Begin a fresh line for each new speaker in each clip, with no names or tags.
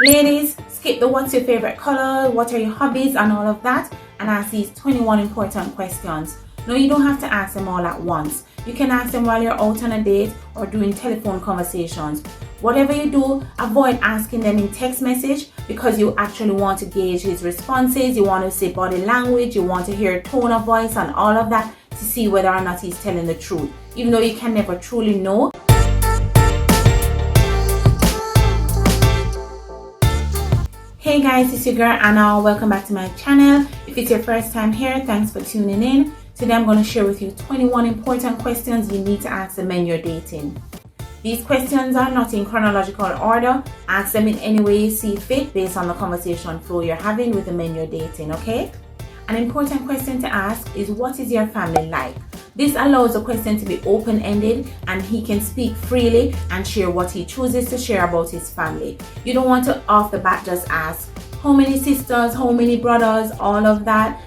Ladies, skip the what's your favorite color, what are your hobbies and all of that, and ask these 21 important questions. No, you don't have to ask them all at once. You can ask them while you're out on a date or doing telephone conversations. Whatever you do, avoid asking them in text message because you actually want to gauge his responses, you want to see body language, you want to hear tone of voice and all of that to see whether or not he's telling the truth, even though you can never truly know. Hey guys, it's your girl Anna. Welcome back to my channel. If it's your first time here, thanks for tuning in. Today I'm going to share with you 21 important questions you need to ask the men you're dating. These questions are not in chronological order. Ask them in any way you see fit based on the conversation flow you're having with the men you're dating, okay? An important question to ask is, what is your family like? This allows the question to be open-ended and he can speak freely and share what he chooses to share about his family. You don't want to off the bat just ask how many sisters, how many brothers, all of that.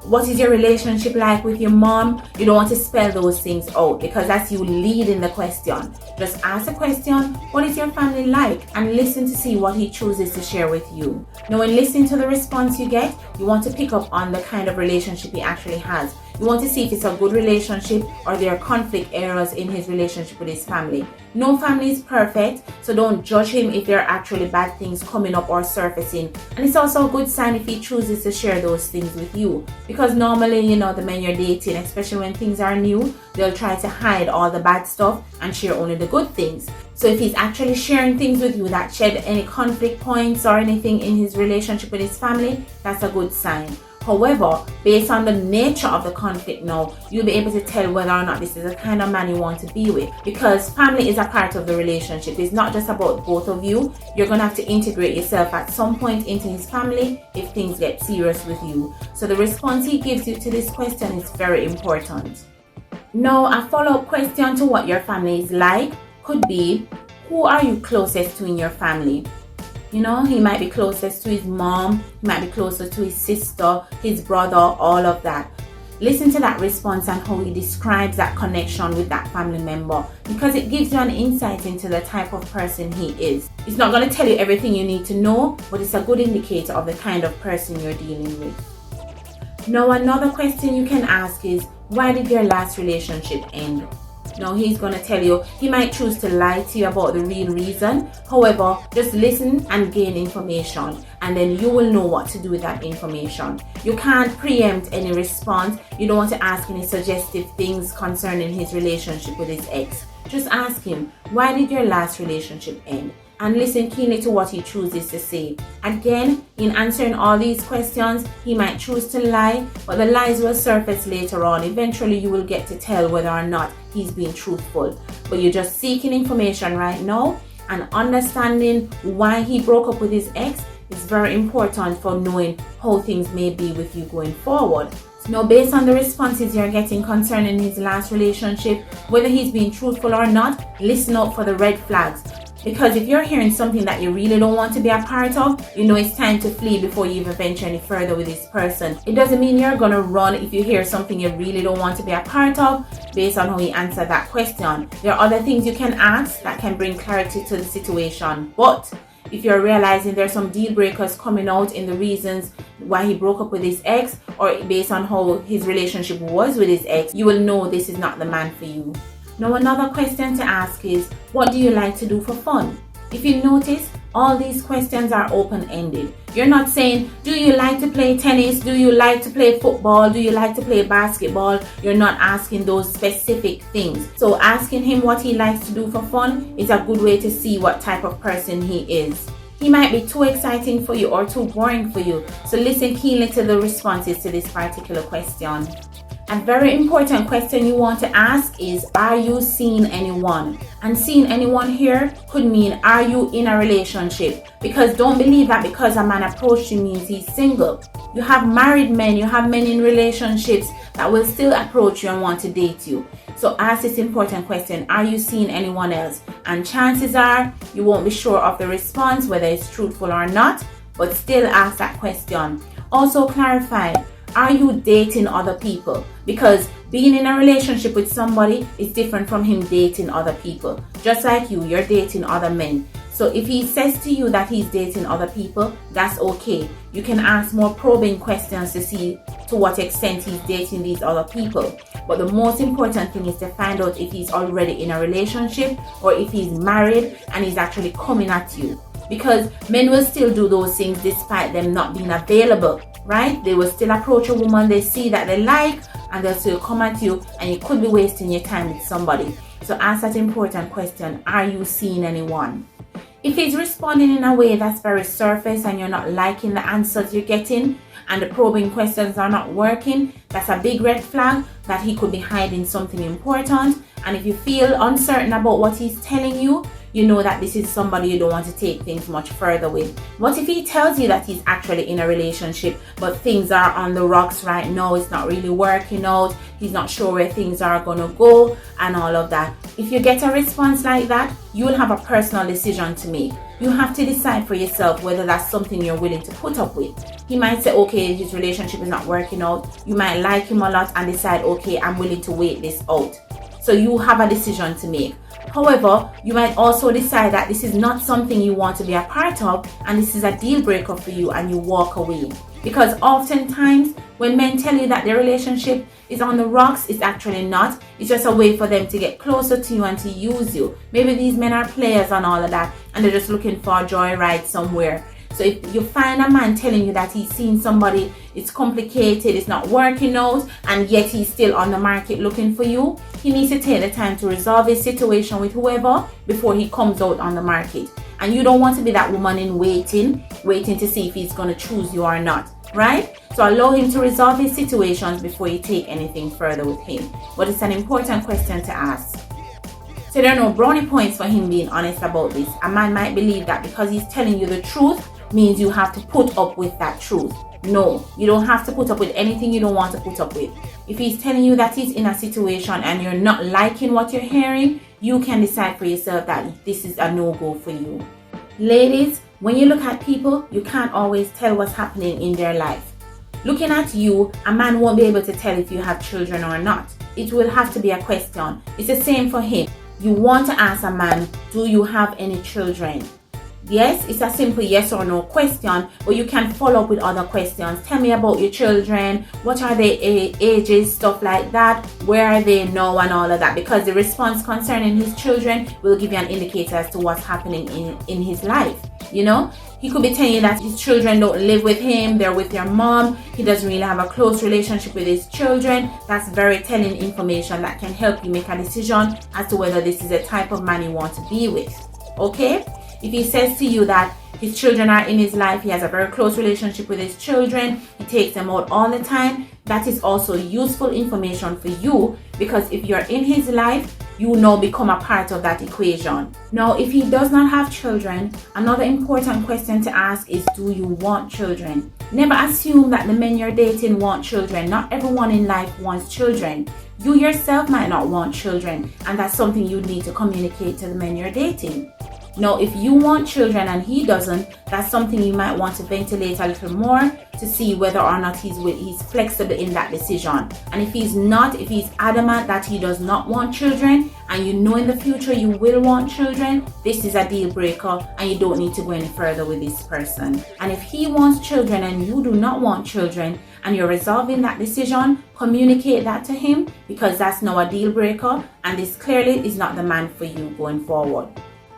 What is your relationship like with your mom? You don't want to spell those things out because that's you leading the question. Just ask the question, what is your family like? And listen to see what he chooses to share with you. Now, when listening to the response you get, you want to pick up on the kind of relationship he actually has. You want to see if it's a good relationship or there are conflict areas in his relationship with his family. No family is perfect, so don't judge him if there are actually bad things coming up or surfacing. And it's also a good sign if he chooses to share those things with you. Because normally, the men you're dating, especially when things are new, they'll try to hide all the bad stuff and share only the good things. So if he's actually sharing things with you that shed any conflict points or anything in his relationship with his family, that's a good sign. However, based on the nature of the conflict now, you'll be able to tell whether or not this is the kind of man you want to be with. Because family is a part of the relationship. It's not just about both of you. You're going to have to integrate yourself at some point into his family if things get serious with you. So the response he gives you to this question is very important. Now, a follow-up question to what your family is like could be, who are you closest to in your family? He might be closest to his mom, he might be closer to his sister, his brother, all of that. Listen to that response and how he describes that connection with that family member because it gives you an insight into the type of person he is. It's not going to tell you everything you need to know, but it's a good indicator of the kind of person you're dealing with. Now, another question you can ask is, why did your last relationship end? Now, he's going to tell you, he might choose to lie to you about the real reason. However, just listen and gain information, and then you will know what to do with that information. You can't preempt any response. You don't want to ask any suggestive things concerning his relationship with his ex. Just ask him, why did your last relationship end? And listen keenly to what he chooses to say. Again, in answering all these questions, he might choose to lie, but the lies will surface later on. Eventually, you will get to tell whether or not he's being truthful. But you're just seeking information right now, and understanding why he broke up with his ex is very important for knowing how things may be with you going forward. Now, based on the responses you're getting concerning his last relationship, whether he's being truthful or not, listen out for the red flags. Because if you're hearing something that you really don't want to be a part of, it's time to flee before you even venture any further with this person. It doesn't mean you're going to run if you hear something you really don't want to be a part of based on how you answer that question. There are other things you can ask that can bring clarity to the situation. But if you're realizing there's some deal breakers coming out in the reasons why he broke up with his ex or based on how his relationship was with his ex, you will know this is not the man for you. Now, another question to ask is, what do you like to do for fun? If you notice, all these questions are open-ended. You're not saying, do you like to play tennis? Do you like to play football? Do you like to play basketball? You're not asking those specific things. So asking him what he likes to do for fun is a good way to see what type of person he is. He might be too exciting for you or too boring for you. So listen keenly to the responses to this particular question. A very important question you want to ask is, are you seeing anyone? And seeing anyone here could mean, are you in a relationship? Because don't believe that because a man approached you means he's single. You have married men, you have men in relationships that will still approach you and want to date you. So ask this important question, are you seeing anyone else? And chances are you won't be sure of the response, whether it's truthful or not, but still ask that question. Also clarify, are you dating other people? Because Being in a relationship with somebody is different from him dating other people. Just like you're dating other men. So if he says to you that he's dating other people, that's okay. You can ask more probing questions to see to what extent he's dating these other people. But the most important thing is to find out if he's already in a relationship or if he's married and he's actually coming at you. Because men will still do those things despite them not being available, right? They will still approach a woman they see that they like and they'll still come at you, and you could be wasting your time with somebody. So ask that important question: are you seeing anyone? If he's responding in a way that's very surface and you're not liking the answers you're getting and the probing questions are not working, that's a big red flag that he could be hiding something important. And if you feel uncertain about what he's telling you, you know that this is somebody you don't want to take things much further with. What if he tells you that he's actually in a relationship, but things are on the rocks right now, it's not really working out, he's not sure where things are gonna go and all of that? If you get a response like that, you will have a personal decision to make. You have to decide for yourself whether that's something you're willing to put up with. He might say, okay, his relationship is not working out. You might like him a lot and decide, okay, I'm willing to wait this out. So you have a decision to make. However, you might also decide that this is not something you want to be a part of and this is a deal breaker for you, and you walk away. Because oftentimes when men tell you that their relationship is on the rocks, it's actually not. It's just a way for them to get closer to you and to use you. Maybe these men are players and all of that, and they're just looking for a joyride somewhere. So if you find a man telling you that he's seen somebody, it's complicated, it's not working out, and yet he's still on the market looking for you, he needs to take the time to resolve his situation with whoever before he comes out on the market. And you don't want to be that woman in waiting to see if he's going to choose you or not, right? So allow him to resolve his situations before you take anything further with him. But it's an important question to ask. So there are no brownie points for him being honest about this. A man might believe that because he's telling you the truth means you have to put up with that truth. No, you don't have to put up with anything you don't want to put up with. If he's telling you that he's in a situation and you're not liking what you're hearing, you can decide for yourself that this is a no-go for you. Ladies, when you look at people, you can't always tell what's happening in their life. Looking at you, a man won't be able to tell if you have children or not. It will have to be a question. It's the same for him. You want to ask a man, do you have any children? Yes, it's a simple yes or no question, but you can follow up with other questions. Tell me about your children, what are their ages, stuff like that, where are they now and all of that, because the response concerning his children will give you an indicator as to what's happening in his life. You know, he could be telling you that his children don't live with him, they're with their mom, he doesn't really have a close relationship with his children. That's very telling information that can help you make a decision as to whether this is a type of man you want to be with. Okay? If he says to you that his children are in his life, he has a very close relationship with his children, he takes them out all the time, that is also useful information for you, because if you're in his life, you now become a part of that equation. Now, if he does not have children, another important question to ask is, do you want children? Never assume that the men you're dating want children. Not everyone in life wants children. You yourself might not want children, and that's something you need to communicate to the men you're dating. Now, if you want children and he doesn't, that's something you might want to ventilate a little more to see whether or not he's flexible in that decision. And if he's not, if he's adamant that he does not want children, and you know in the future you will want children, this is a deal breaker and you don't need to go any further with this person. And if he wants children and you do not want children, and you're resolving that decision, communicate that to him, because that's now a deal breaker and this clearly is not the man for you going forward.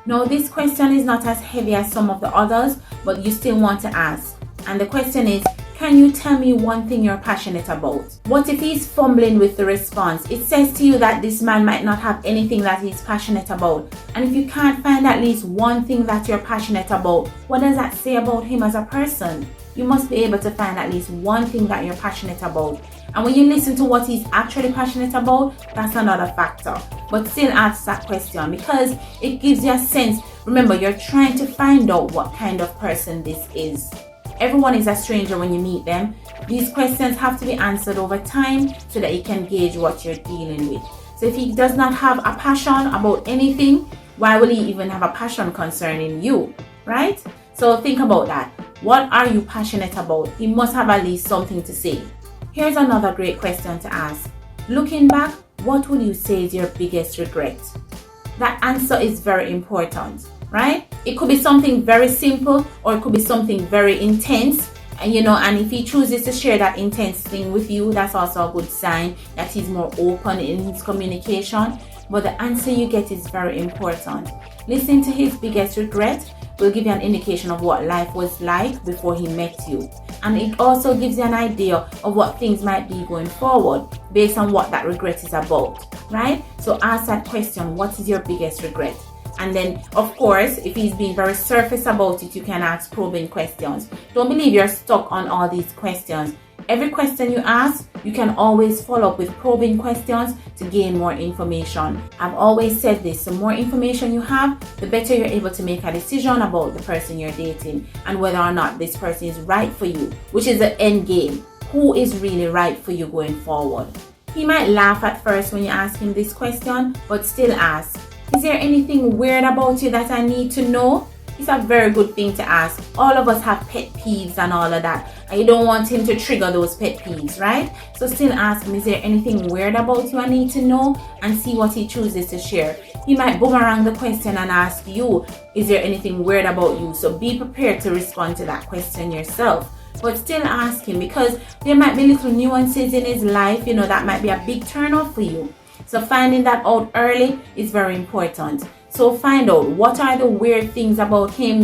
Now, this question is not as heavy as some of the others, but you still want to ask. And the question is, can you tell me one thing you're passionate about? What if he's fumbling with the response? It says to you that this man might not have anything that he's passionate about. And if you can't find at least one thing that you're passionate about, what does that say about him as a person? You must be able to find at least one thing that you're passionate about. And when you listen to what he's actually passionate about, that's another factor. But still ask that question, because it gives you a sense. Remember, you're trying to find out what kind of person this is. Everyone is a stranger when you meet them. These questions have to be answered over time so that you can gauge what you're dealing with. So if he does not have a passion about anything, why will he even have a passion concerning you, right? So think about that. What are you passionate about? He must have at least something to say. Here's another great question to ask. Looking back, what would you say is your biggest regret? That answer is very important, right? It could be something very simple or it could be something very intense. And and if he chooses to share that intense thing with you, that's also a good sign that he's more open in his communication. But the answer you get is very important. Listening to his biggest regret will give you an indication of what life was like before he met you. And it also gives you an idea of what things might be going forward based on what that regret is about, right? So ask that question, what is your biggest regret? And then, of course, if he's being very surface about it, you can ask probing questions. Don't believe you're stuck on all these questions. Every question you ask, you can always follow up with probing questions to gain more information. I've always said this, the more information you have, the better you're able to make a decision about the person you're dating and whether or not this person is right for you, which is the end game. Who is really right for you going forward? He might laugh at first when you ask him this question, but still ask, is there anything weird about you that I need to know? It's a very good thing to ask. All of us have pet peeves and all of that. And you don't want him to trigger those pet peeves, right? So still ask him, is there anything weird about you I need to know? And see what he chooses to share. He might boomerang the question and ask you, is there anything weird about you? So be prepared to respond to that question yourself. But still ask him, because there might be little nuances in his life, that might be a big turn off for you. So finding that out early is very important. So find out what are the weird things about him,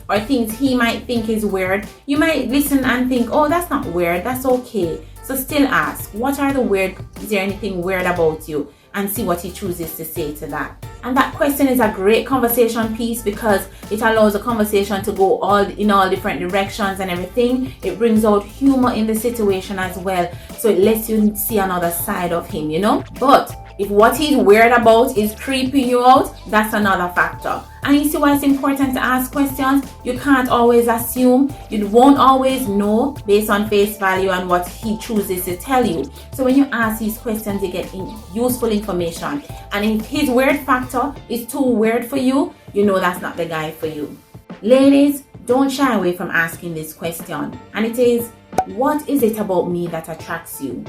or things he might think is weird. You might listen and think, oh, that's not weird, that's okay. So still ask, what are the weird, is there anything weird about you? And see what he chooses to say to that. And that question is a great conversation piece because it allows the conversation to go in all different directions and everything. It brings out humor in the situation as well. So it lets you see another side of him, But if what he's weird about is creeping you out, that's another factor. And you see why it's important to ask questions? You can't always assume. You won't always know based on face value and what he chooses to tell you. So when you ask these questions, you get useful information. And if his weird factor is too weird for you, that's not the guy for you. Ladies, don't shy away from asking this question. And it is, what is it about me that attracts you?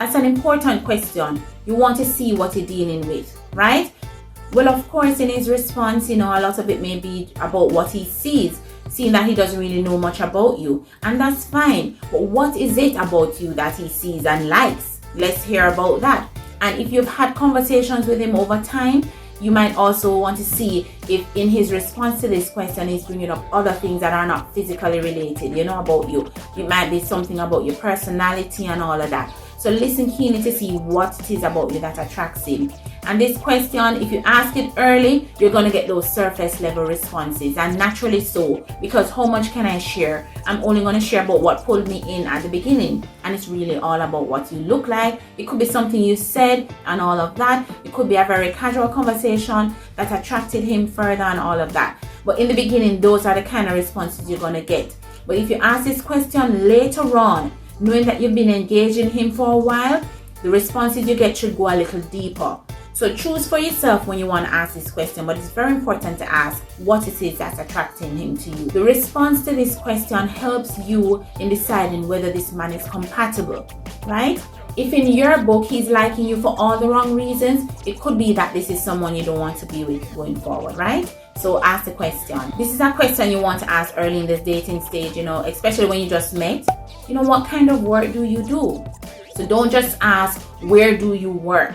That's an important question. You want to see what you're dealing with, right? Well, of course, in his response, a lot of it may be about what he sees, seeing that he doesn't really know much about you. And that's fine. But what is it about you that he sees and likes? Let's hear about that. And if you've had conversations with him over time, you might also want to see if in his response to this question he's bringing up other things that are not physically related, about you. It might be something about your personality and all of that. So listen keenly to see what it is about you that attracts him. And this question, if you ask it early, you're going to get those surface level responses, and naturally so, because how much can I share? I'm only going to share about what pulled me in at the beginning, and it's really all about what you look like. It could be something you said and all of that. It could be a very casual conversation that attracted him further and all of that. But in the beginning, those are the kind of responses you're going to get. But if you ask this question later on, knowing that you've been engaging him for a while, the responses you get should go a little deeper. So choose for yourself when you want to ask this question, but it's very important to ask what it is that's attracting him to you. The response to this question helps you in deciding whether this man is compatible, right? If in your book he's liking you for all the wrong reasons, it could be that this is someone you don't want to be with going forward, right? So ask the question. This is a question you want to ask early in this dating stage, especially when you just met. What kind of work do you do? So don't just ask, where do you work?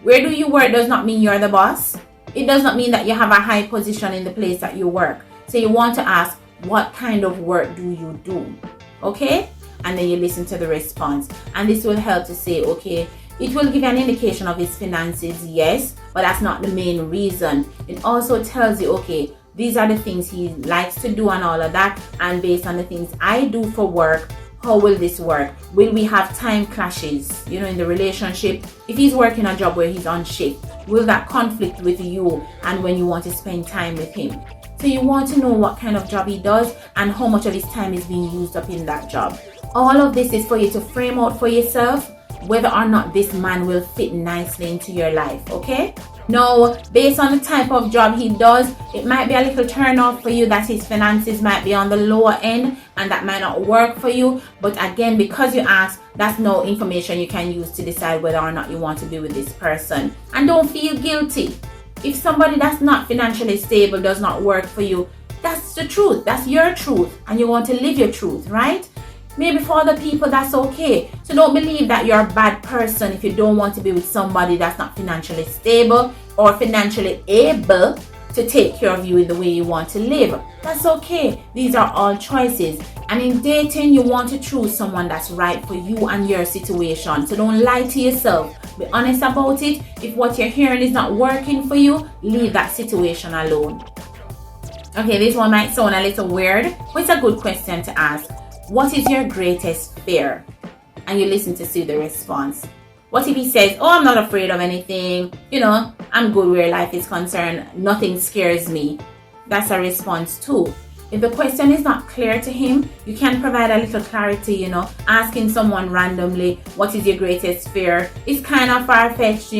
Where do you work does not mean you're the boss. It does not mean that you have a high position in the place that you work. So you want to ask, what kind of work do you do? Okay? And then you listen to the response. And this will help to say, okay, it will give you an indication of his finances, yes, but that's not the main reason. It also tells you, okay, these are the things he likes to do and all of that. And based on the things I do for work, how will this work? Will we have time clashes, in the relationship? If he's working a job where he's on shift, will that conflict with you and when you want to spend time with him? So you want to know what kind of job he does and how much of his time is being used up in that job. All of this is for you to frame out for yourself whether or not this man will fit nicely into your life, okay? Now, based on the type of job he does, it might be a little turn off for you that his finances might be on the lower end and that might not work for you. But again, because you asked, that's no information you can use to decide whether or not you want to be with this person. And don't feel guilty. If somebody that's not financially stable does not work for you, that's the truth. That's your truth. And you want to live your truth, right? Maybe for other people, that's okay. So don't believe that you're a bad person if you don't want to be with somebody that's not financially stable or financially able to take care of you in the way you want to live. That's okay. These are all choices. And in dating, you want to choose someone that's right for you and your situation. So don't lie to yourself. Be honest about it. If what you're hearing is not working for you, leave that situation alone. Okay, this one might sound a little weird, but it's a good question to ask. What is your greatest fear? And you listen to see the response. What if he says, oh, I'm not afraid of anything. I'm good where life is concerned. Nothing scares me. That's a response too. If the question is not clear to him, you can provide a little clarity, asking someone randomly, what is your greatest fear? It's kind of far-fetched,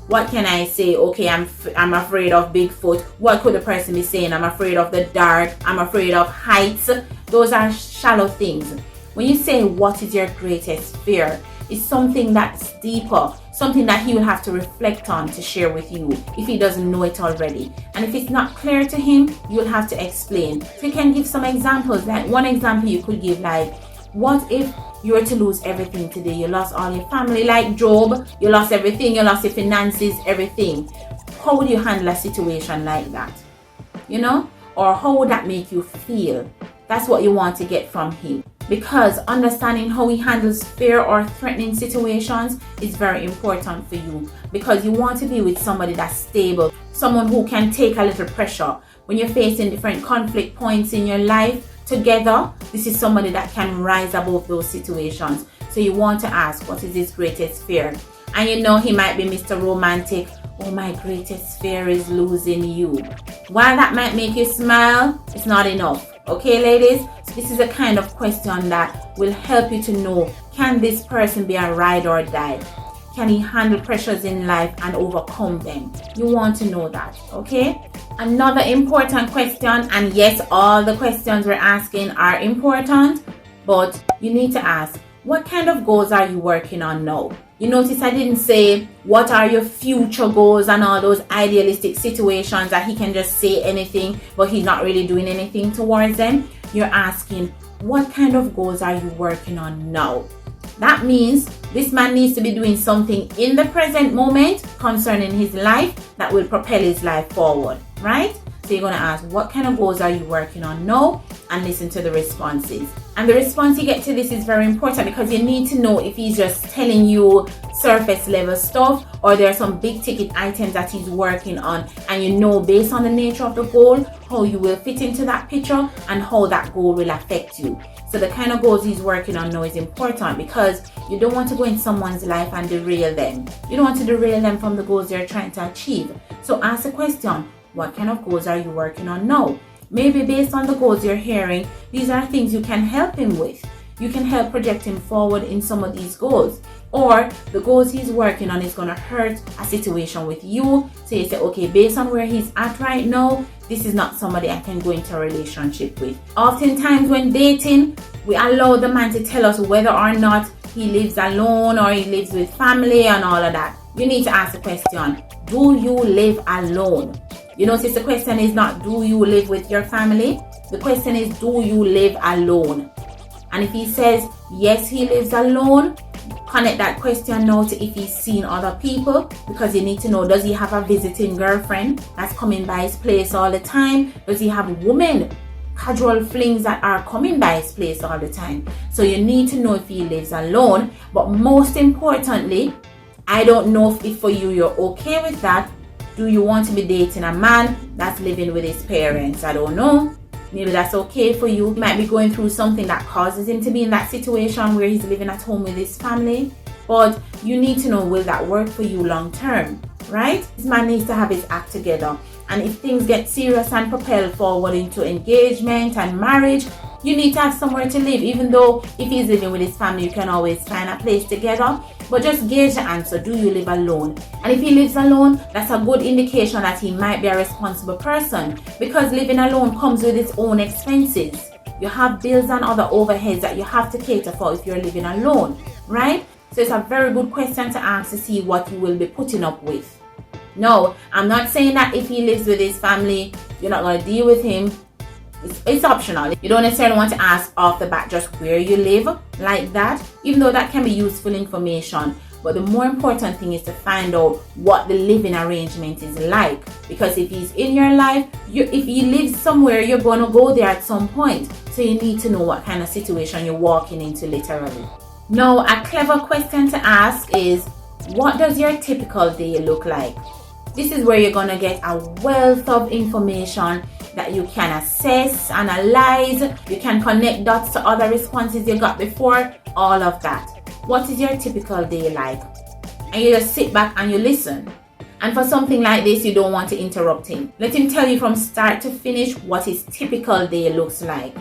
What can I say? Okay, I'm afraid of Bigfoot. What could the person be saying? I'm afraid of the dark. I'm afraid of heights. Those are shallow things. When you say, what is your greatest fear? It's something that's deeper, something that he will have to reflect on to share with you if he doesn't know it already. And if it's not clear to him, you'll have to explain. So you can give some examples. Like one example you could give, like, what if you were to lose everything today? You lost all your family, like Job. You lost everything. You lost your finances, everything. How would you handle a situation like that? Or how would that make you feel? That's what you want to get from him. Because understanding how he handles fear or threatening situations is very important for you. Because you want to be with somebody that's stable, someone who can take a little pressure. When you're facing different conflict points in your life together, this is somebody that can rise above those situations. So you want to ask, what is his greatest fear? And he might be Mr. Romantic. Oh, my greatest fear is losing you. While that might make you smile, it's not enough. Okay, ladies? This is a kind of question that will help you to know, can this person be a ride or die? Can he handle pressures in life and overcome them? You want to know that, okay? Another important question, and yes, all the questions we're asking are important, but you need to ask, what kind of goals are you working on now? You notice I didn't say, what are your future goals and all those idealistic situations that he can just say anything, but he's not really doing anything towards them. You're asking, what kind of goals are you working on now? That means this man needs to be doing something in the present moment concerning his life that will propel his life forward, right? So you're going to ask, what kind of goals are you working on now? And listen to the responses. And the response you get to this is very important because you need to know if he's just telling you surface level stuff or there are some big ticket items that he's working on, and based on the nature of the goal, how you will fit into that picture and how that goal will affect you. So the kind of goals he's working on now is important because you don't want to go in someone's life and derail them. You don't want to derail them from the goals they're trying to achieve. So ask the question, what kind of goals are you working on now? Maybe based on the goals you're hearing, these are things you can help him with. You can help project him forward in some of these goals. Or the goals he's working on is going to hurt a situation with you. So you say, okay, based on where he's at right now, this is not somebody I can go into a relationship with. Oftentimes when dating, we allow the man to tell us whether or not he lives alone or he lives with family and all of that. You need to ask the question, do you live alone? You notice the question is not, do you live with your family? The question is, do you live alone? And if he says, yes, he lives alone, connect that question now to if he's seen other people, because you need to know, does he have a visiting girlfriend that's coming by his place all the time? Does he have women, casual flings that are coming by his place all the time? So you need to know if he lives alone. But most importantly, I don't know if for you, you're okay with that. Do you want to be dating a man that's living with his parents? I don't know. Maybe that's okay for you. He might be going through something that causes him to be in that situation where he's living at home with his family. But you need to know, will that work for you long term, right? This man needs to have his act together. And if things get serious and propel forward into engagement and marriage, You need to have somewhere to live, even though if he's living with his family, you can always find a place together. But just gauge the answer. Do you live alone? And if he lives alone, that's a good indication that he might be a responsible person, because living alone comes with its own expenses. You have bills and other overheads that you have to cater for if you're living alone, right? So it's a very good question to ask to see what you will be putting up with. No, I'm not saying that if he lives with his family, you're not going to deal with him. It's optional. You don't necessarily want to ask off the bat just where you live like that, even though that can be useful information. But the more important thing is to find out what the living arrangement is like. Because if he's in your life, if he lives somewhere, you're going to go there at some point. So you need to know what kind of situation you're walking into literally. Now, a clever question to ask is, what does your typical day look like? This is where you're going to get a wealth of information that you can assess, analyze, you can connect dots to other responses you got before, all of that. What is your typical day like? And you just sit back and you listen. And for something like this, you don't want to interrupt him. Let him tell you from start to finish what his typical day looks like.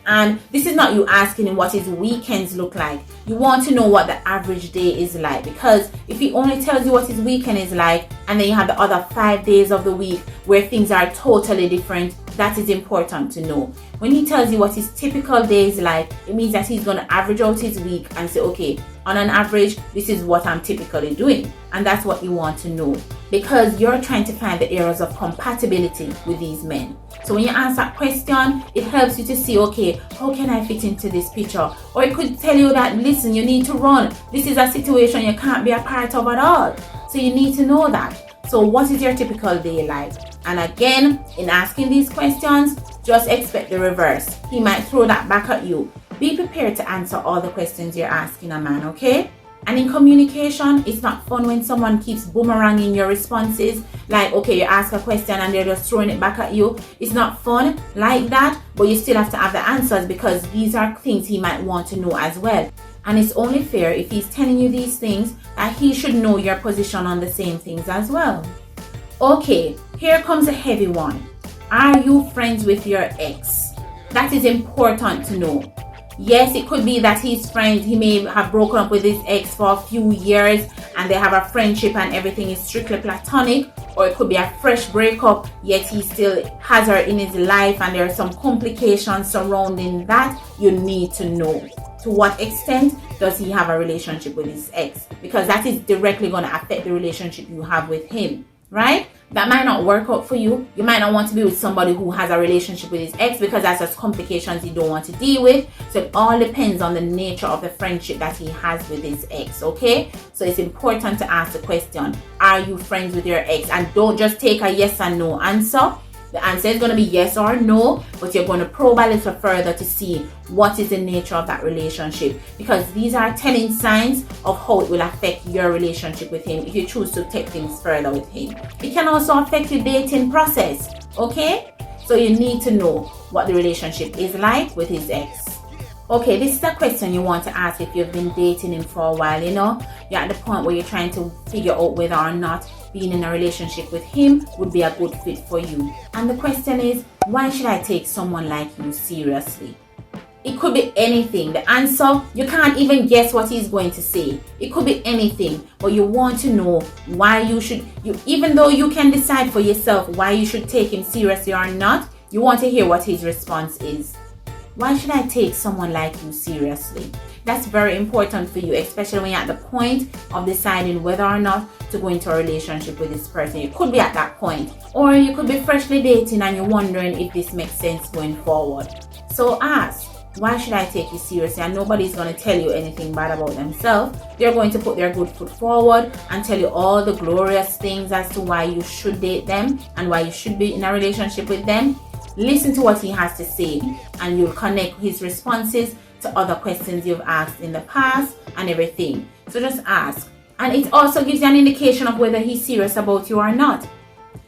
And this is not you asking him what his weekends look like. You want to know what the average day is like, because if he only tells you what his weekend is like and then you have the other 5 days of the week where things are totally different, that is important to know. When he tells you what his typical day is like, it means that he's going to average out his week and say, okay, on an average, this is what I'm typically doing. And that's what you want to know, because you're trying to find the areas of compatibility with these men. So when you answer that question, it helps you to see, okay, how can I fit into this picture? Or it could tell you that, listen, you need to run. This is a situation you can't be a part of at all. So you need to know that. So what is your typical day like? And again, in asking these questions, just expect the reverse. He might throw that back at you. Be prepared to answer all the questions you're asking a man, okay? And in communication, it's not fun when someone keeps boomeranging your responses. Like, okay, you ask a question and they're just throwing it back at you. It's not fun like that, but you still have to have the answers, because these are things he might want to know as well. And it's only fair if he's telling you these things that he should know your position on the same things as well. Okay, here comes a heavy one. Are you friends with your ex? That is important to know. Yes, it could be that he's friends. He may have broken up with his ex for a few years and they have a friendship and everything is strictly platonic. Or it could be a fresh breakup, yet he still has her in his life and there are some complications surrounding that. You need to know. To what extent does he have a relationship with his ex? Because that is directly going to affect the relationship you have with him, right? That might not work out for you. You might not want to be with somebody who has a relationship with his ex, because that's just complications you don't want to deal with. So it all depends on the nature of the friendship that he has with his ex, okay? So it's important to ask the question, are you friends with your ex? And don't just take a yes and no answer. The answer is going to be yes or no, but you're going to probe a little further to see what is the nature of that relationship, because these are telling signs of how it will affect your relationship with him if you choose to take things further with him. It can also affect your dating process, okay? So you need to know what the relationship is like with his ex. Okay, this is a question you want to ask if you've been dating him for a while, you know? You're at the point where you're trying to figure out whether or not being in a relationship with him would be a good fit for you. And the question is, why should I take someone like you seriously? It could be anything. The answer, you can't even guess what he's going to say. It could be anything, but you want to know why you should, even though you can decide for yourself why you should take him seriously or not, you want to hear what his response is. Why should I take someone like you seriously? That's very important for you, especially when you're at the point of deciding whether or not to go into a relationship with this person. You could be at that point, or you could be freshly dating and you're wondering if this makes sense going forward. So ask, why should I take you seriously? And nobody's going to tell you anything bad about themselves. They're going to put their good foot forward and tell you all the glorious things as to why you should date them and why you should be in a relationship with them. Listen to what he has to say, and you'll connect his responses to other questions you've asked in the past and everything. So just ask. And it also gives you an indication of whether he's serious about you or not.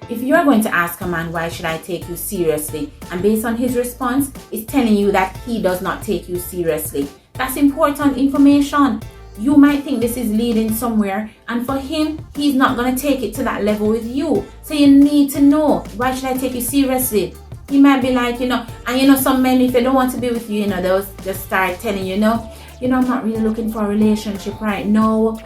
If you're going to ask a man, why should I take you seriously? And based on his response, it's telling you that he does not take you seriously. That's important information. You might think this is leading somewhere, and for him, he's not going to take it to that level with you. So you need to know, why should I take you seriously? He might be like, and some men, if they don't want to be with you, they'll just start telling you, I'm not really looking for a relationship right now.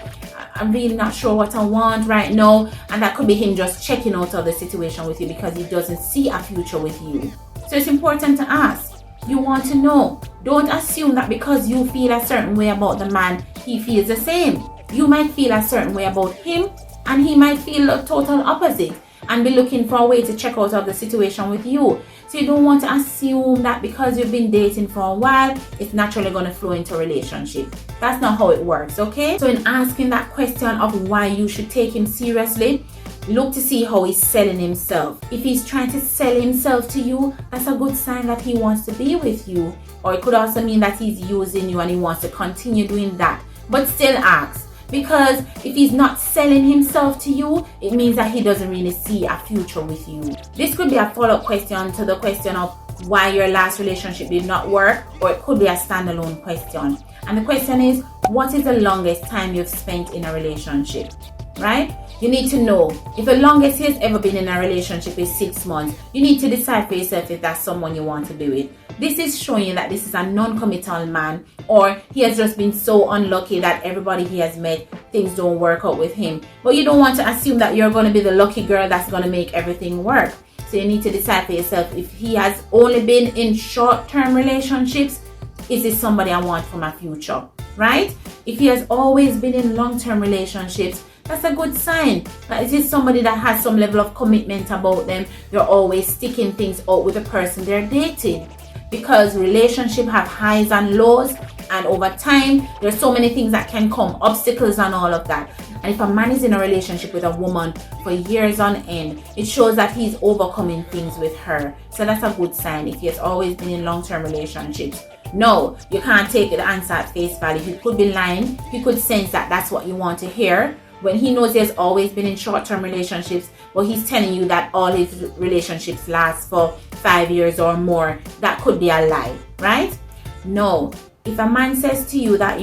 I'm really not sure what I want right now. And that could be him just checking out of the situation with you because he doesn't see a future with you. So it's important to ask. You want to know. Don't assume that because you feel a certain way about the man, he feels the same. You might feel a certain way about him, and he might feel a total opposite and be looking for a way to check out of the situation with you. So you don't want to assume that because you've been dating for a while, it's naturally going to flow into a relationship. That's not how it works, okay? So in asking that question of why you should take him seriously, look to see how he's selling himself. If he's trying to sell himself to you, that's a good sign that he wants to be with you. Or it could also mean that he's using you and he wants to continue doing that. But still ask. Because if he's not selling himself to you, it means that he doesn't really see a future with you. This could be a follow-up question to the question of why your last relationship did not work, or it could be a standalone question. And the question is, what is the longest time you've spent in a relationship? Right? You need to know. If the longest he has ever been in a relationship is 6 months, you need to decide for yourself if that's someone you want to be with. This is showing you that this is a non-committal man, or he has just been so unlucky that everybody he has met, things don't work out with him. But you don't want to assume that you're going to be the lucky girl that's going to make everything work. So you need to decide for yourself if he has only been in short-term relationships, is this somebody I want for my future, right? If he has always been in long-term relationships, that's a good sign that it is somebody that has some level of commitment about them. They're always sticking things out with the person they're dating. Because relationships have highs and lows, and over time there's so many things that can come, obstacles and all of that. And if a man is in a relationship with a woman for years on end, it shows that he's overcoming things with her. So that's a good sign if he has always been in long-term relationships. No, you can't take the answer at face value. He could be lying. He could sense that that's what you want to hear. When he knows he has always been in short-term relationships, but he's telling you that all his relationships last for 5 years or more, that could be a lie, right? No. If a man says to you that,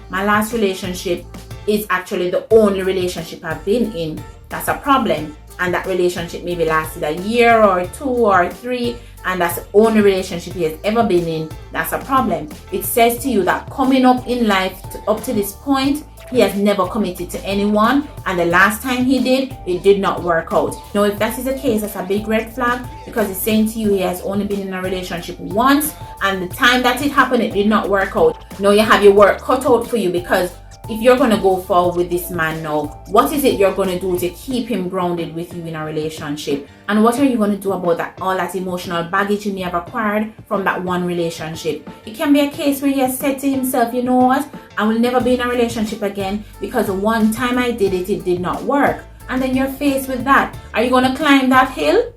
my last relationship is actually the only relationship I've been in, that's a problem. And that relationship maybe lasted a year or 2 or 3, and that's the only relationship he has ever been in, that's a problem. It says to you that coming up in life up to this point, he has never committed to anyone, and the last time he did, it did not work out. Now, if that is the case, that's a big red flag, because it's saying to you he has only been in a relationship once, and the time that it happened, it did not work out. Now you have your work cut out for you, because if you're going to go forward with this man now, what is it you're going to do to keep him grounded with you in a relationship? And what are you going to do about that, all that emotional baggage you may have acquired from that one relationship? It can be a case where he has said to himself, you know what, I will never be in a relationship again because the one time I did it, it did not work. And then you're faced with that. Are you going to climb that hill,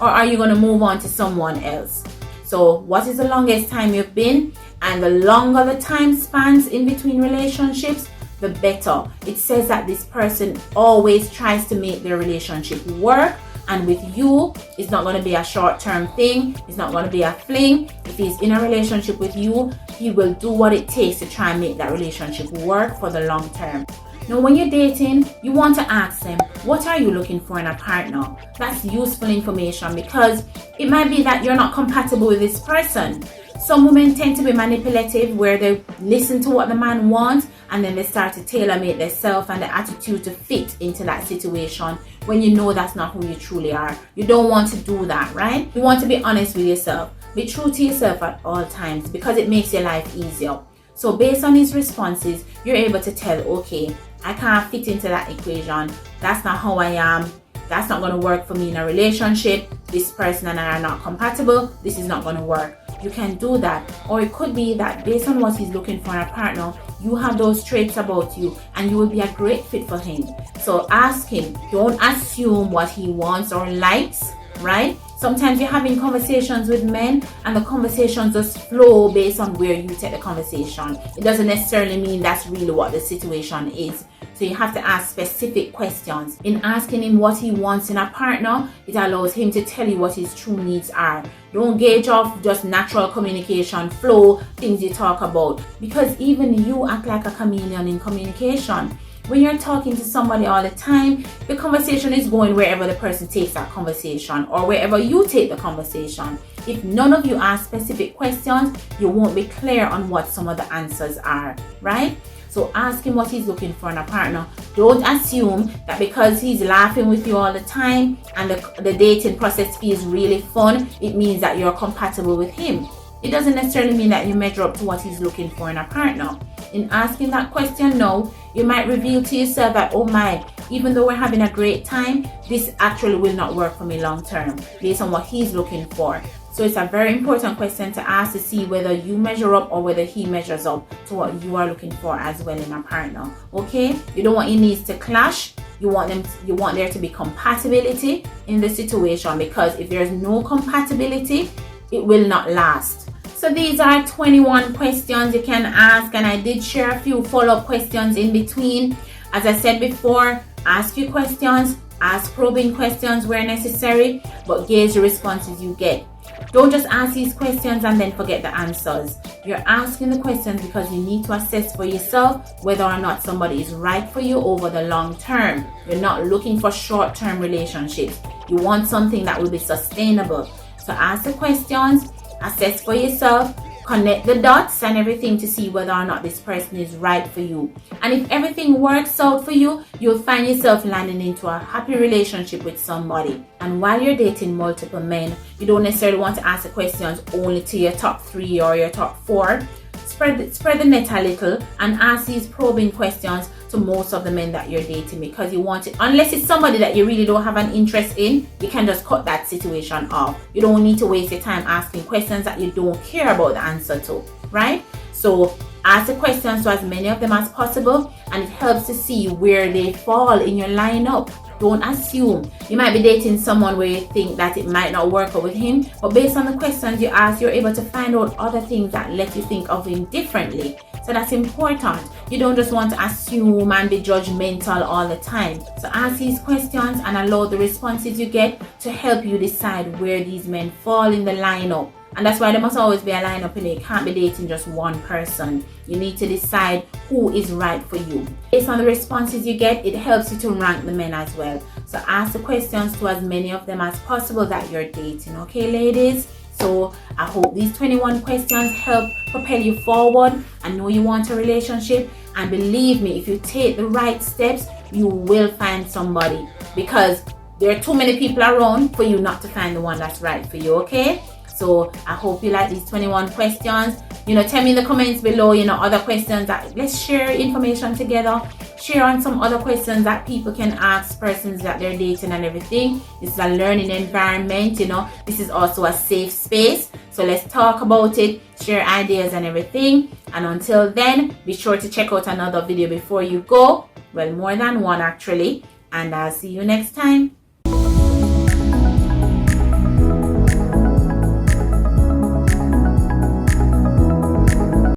or are you going to move on to someone else? So what is the longest time you've been? And the longer the time spans in between relationships, the better. It says that this person always tries to make their relationship work, and with you, it's not going to be a short-term thing. It's not going to be a fling. If he's in a relationship with you, he will do what it takes to try and make that relationship work for the long term. Now, when you're dating, you want to ask them, what are you looking for in a partner? That's useful information, because it might be that you're not compatible with this person. Some women tend to be manipulative, where they listen to what the man wants and then they start to tailor-make themselves and the attitude to fit into that situation, when you know that's not who you truly are. You don't want to do that, right? You want to be honest with yourself. Be true to yourself at all times, because it makes your life easier. So based on his responses, you're able to tell, okay, I can't fit into that equation. That's not how I am. That's not going to work for me in a relationship. This person and I are not compatible. This is not going to work. You can do that. Or it could be that based on what he's looking for in a partner, you have those traits about you and you will be a great fit for him. So ask him. Don't assume what he wants or likes, right? Sometimes you're having conversations with men and the conversations just flow based on where you take the conversation. It doesn't necessarily mean that's really what the situation is. So you have to ask specific questions. In asking him what he wants in a partner, it allows him to tell you what his true needs are. Don't gauge off just natural communication flow, things you talk about, because even you act like a chameleon in communication. When you're talking to somebody all the time, the conversation is going wherever the person takes that conversation or wherever you take the conversation. If none of you ask specific questions, you won't be clear on what some of the answers are, right? So ask him what he's looking for in a partner. Don't assume that because he's laughing with you all the time and the dating process feels really fun, it means that you're compatible with him. It doesn't necessarily mean that you measure up to what he's looking for in a partner. In asking that question now, you might reveal to yourself that, oh my, even though we're having a great time, this actually will not work for me long term based on what he's looking for. So it's a very important question to ask to see whether you measure up or whether he measures up to what you are looking for as well in a partner. Okay? You don't want your needs to clash. You want there to be compatibility in the situation, because if there's no compatibility, it will not last. So these are 21 questions you can ask, and I did share a few follow-up questions in between. As I said before, ask your questions, ask probing questions where necessary, but gauge the responses you get. Don't just ask these questions and then forget the answers. You're asking the questions because you need to assess for yourself whether or not somebody is right for you over the long term. You're not looking for short-term relationships. You want something that will be sustainable. So ask the questions, assess for yourself, connect the dots and everything to see whether or not this person is right for you. And if everything works out for you, you'll find yourself landing into a happy relationship with somebody. And while you're dating multiple men, you don't necessarily want to ask the questions only to your top 3 or your top 4. Spread the net a little and ask these probing questions to most of the men that you're dating, because you want it, unless it's somebody that you really don't have an interest in, you can just cut that situation off. You don't need to waste your time asking questions that you don't care about the answer to, right? So ask the questions to as many of them as possible, and it helps to see where they fall in your lineup. Don't assume. You might be dating someone where you think that it might not work out with him, but based on the questions you ask, you're able to find out other things that let you think of him differently. So that's important. You don't just want to assume and be judgmental all the time. So ask these questions and allow the responses you get to help you decide where these men fall in the lineup. And that's why there must always be a lineup in it. You can't be dating just one person. You need to decide who is right for you. Based on the responses you get, it helps you to rank the men as well. So ask the questions to as many of them as possible that you're dating. Okay, ladies? So I hope these 21 questions help propel you forward. I know you want a relationship, and believe me, if you take the right steps, you will find somebody, because there are too many people around for you not to find the one that's right for you. Okay? So I hope you like these 21 questions. Tell me in the comments below, other questions that, let's share information together. Share on some other questions that people can ask persons that they're dating and everything. This is a learning environment, This is also a safe space. So let's talk about it, share ideas and everything. And until then, be sure to check out another video before you go. Well, more than one actually. And I'll see you next time.